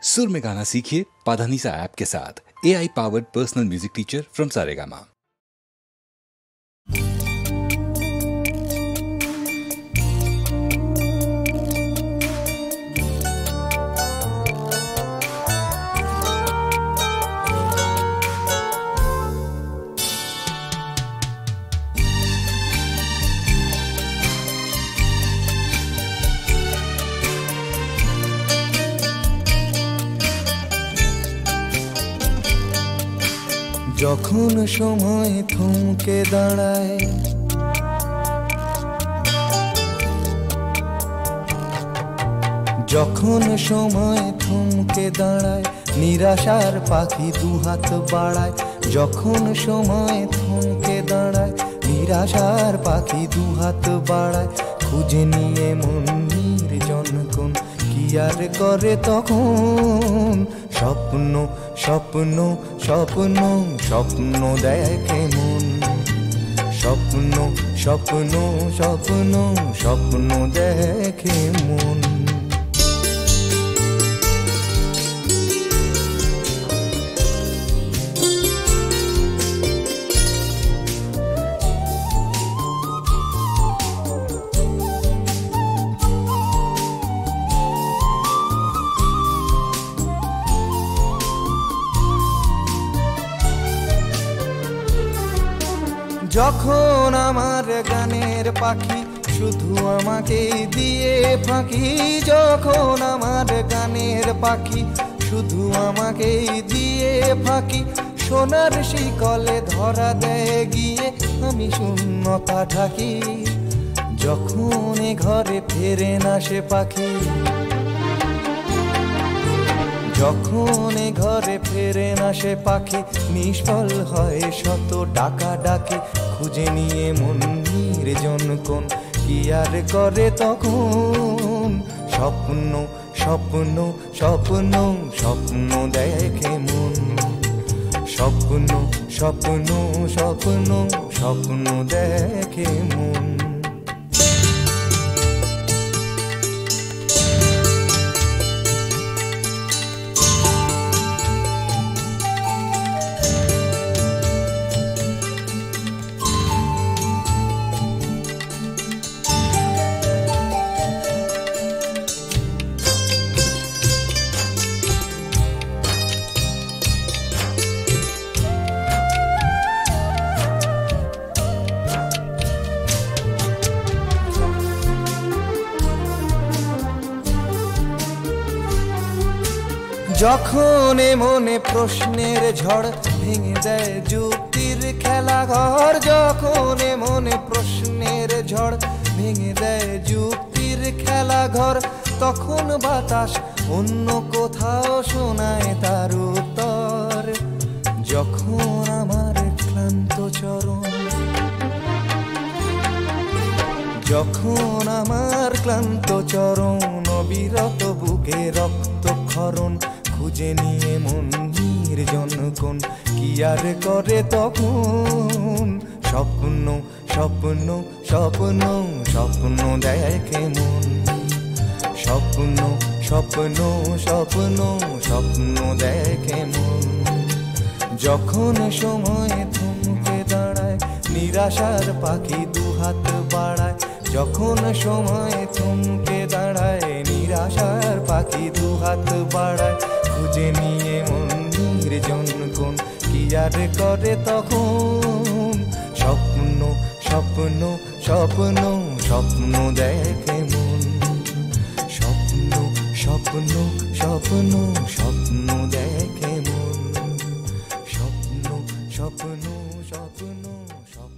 सुर में गाना सीखिए पाधानीसा ऐप के साथ। AI powered personal music teacher from Saregama. যখন সময় থমকে দাঁড়ায়, যখন সময় থমকে দাঁড়ায়, নিরাশার পাখি দুহাত বাড়ায়। যখন সময় থমকে দাঁড়ায়, নিরাশার পাখি দুহাত বাড়ায়। খুঁজে নিয়ে মন নির্জন কোন কি আর করে তখন। স্বপ্ন স্বপ্ন স্বপ্ন স্বপ্ন দেখে মন। স্বপ্ন স্বপ্ন স্বপ্ন স্বপ্ন দেখে মন। যখন আমার গানের পাখি শুধু আমাকে দিয়ে ফাঁকি। যখন আমার গানের পাখি শুধু আমাকে দিয়ে ফাঁকি। সোনার শিকলে ধরা দেয় গিয়ে আমি শূন্যতা ঢাকি। যখন এ ঘরে ফেরে না সে পাখি, যখন এ ঘরে ফেরে না সে পাখি, নিষ্ফল হয় শত ডাকা ডাকি। খুঁজে নিয়ে মন নির্জন কোন কি আর করে তখন। স্বপ্ন স্বপ্ন স্বপ্ন স্বপ্ন দেখে মন। স্বপ্ন স্বপ্ন স্বপ্ন স্বপ্ন দেখে মন। যখন মনে প্রশ্নের ঝড় ভেঙে দেয় যুক্তির খেলা ঘর। যখন মনে প্রশ্নের ঝড় ভেঙে দেয় যুক্তির খেলা ঘর, তখন বাতাস অন্য কোথাও শোনায় তার উত্তর। যখন আমার ক্লান্ত চরণ, যখন আমার ক্লান্ত চরণ, অবিরত বুকে রক্তক্ষরণ। খুঁজে নিয়ে মন নির্জন কোন কি আর করে তখন। স্বপ্ন স্বপ্ন স্বপ্ন স্বপ্ন দেখে মন। স্বপ্ন স্বপ্ন স্বপ্ন স্বপ্ন দেখে মন। যখন সময় থমকে দাঁড়ায়, নিরাশার পাখি দুহাত বাড়ায়। যখন সময় থমকে দাঁড়ায়, নিরাশার পাখি দুহাত বাড়ায়। খুঁজে নিয়ে মন নির্জন কোন কি আর করে তখন। স্বপ্ন স্বপ্ন স্বপ্ন স্বপ্ন দেখে মন। স্বপ্ন স্বপ্ন স্বপ্ন স্বপ্ন দেখে মন। স্বপ্ন স্বপ্ন স্বপ্ন স্বপ্ন।